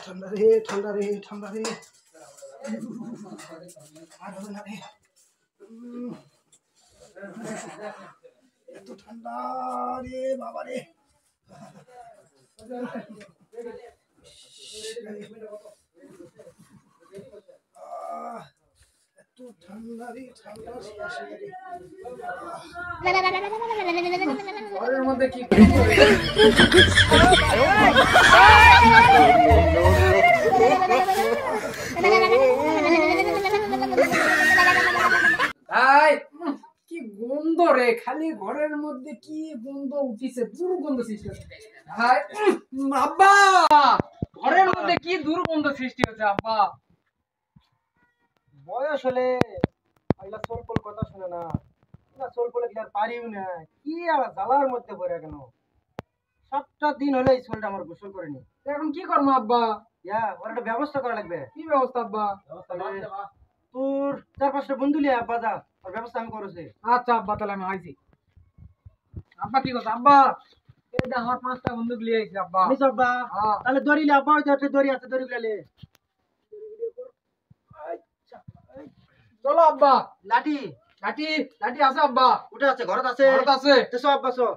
ঠান্ডা রে ঠান্ডা রে ঠান্ডা রে আর হবে না রে এত ঠান্ডা রে বাবা রে এত ঠান্ডা রে ঠান্ডা ঘরের মধ্যে কি কি গন্ধ রে খালি ঘরের মধ্যে কি গন্ধ উঠিছে দুর্গন্ধ সৃষ্টি হচ্ছে আব্বা ঘরের মধ্যে কি দুর্গন্ধ সৃষ্টি হচ্ছে আব্বা বয়স হলে সোলপল কথা শুনে না সোলপলে কি আর পারিও না কি আর জ্বালার মধ্যে পড়ে কেন 7টা দিন হলে এই সোলটা আমার গোসল করেনি এখন কি করবো আব্বা ওর একটা ব্যবস্থা করা লাগবে কি ব্যবস্থা আব্বা তোর 4-5টা বন্ধু লিয়ে আব্বা যা ওর ব্যবস্থা আমি করেছি আচ্ছা আব্বা তাহলে আমি আইছি আব্বা কি কথা আব্বা এই যে আমার 5টা বন্ধু লিয়ে আইছি আব্বা নিস আব্বা তাহলে দড়ি লে আব্বা ওই যে দড়ি আছে দড়ি গুলা চলো আব্বা লাঠি লাঠি লাঠি আছে আব্বা উঠে আছে ঘরত আছে এসো আব্বা সো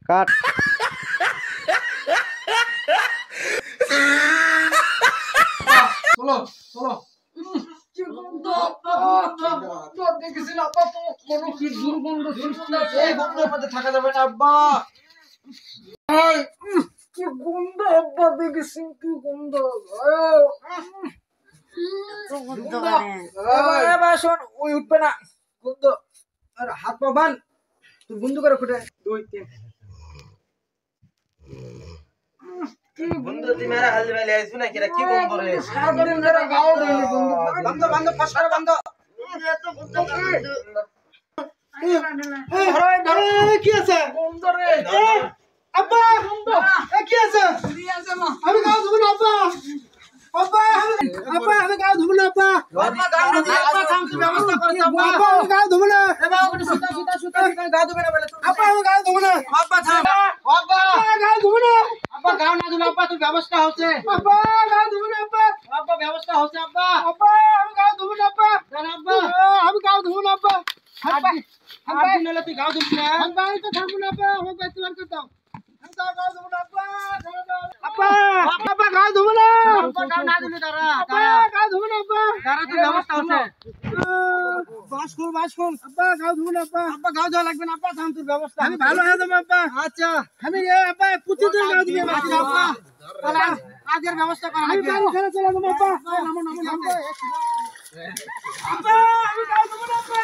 কাট চলো চলো কি গন্ধ তো দেখেছেন আব্বা তো কোনো কি দুর্গন্ধ সৃষ্টি হচ্ছে এই গন্ধের মধ্যে থাকা যাবে না আব্বা কি গন্ধ আব্বা দেখেছেন কি গন্ধ শোন ওই উঠবে না গন্ধ আর হাত পা বান তুই বন্ধু করে ফুটে 2-3 বন্ধু তুই মেরা হাল মেলে আইছ না কিরা কি গন্ধ রে সাগরে মেরা গাও রে বন্ধ বন্ধ পাশার বন্ধ কি আছে গন্ধ রে আব্বা কি আছে আমি গাও ধুব না আব্বা আব্বা আমি গাও ধুব না আব্বা আব্বা থাম তুই ব্যবস্থা করে আব্বা আমি গাও ধুব না এ বাবা ওটা সুতা গাও ধুবে না বলে আব্বা আমি গাও ধুব না আব্বা থাম আব্বা গাও ধুব না আব্বা গাও না ধুব আব্বা তুই ব্যবস্থা হচ্ছে আব্বা গাও ধুব না আব্বা ব্যবস্থা হচ্ছে আব্বা আমি গাও ধুব না আব্বা জান আব্বা আমি গাও ধুব না আব্বা আব্বা নলে তুই গাও ধুব না আব্বা আমি তো থামব না আব্বা ও কই তোমার কথা গাও ধুব না আব্বা গাও ধুব না আব্বা গাও না ধুলে দাঁড়া গাও ধুব না আব্বা দাঁড়া তুই ব্যবস্থা হচ্ছে বাস খুল আব্বা গাও ধুব না আব্বা গাও ধোয়া লাগবে না আব্বা থাম তোর ব্যবস্থা আমি ভালো হয়ে যাবো আব্বা আচ্ছা আমি আব্বা পুচি দিয়ে গাও দিবে আব্বা তাহলে আজের ব্যবস্থা করা লাগবে আমি গাড়ি ছেড়ে চলে যাবো আব্বা নামো আব্বা আমি গাও ধুব না আব্বা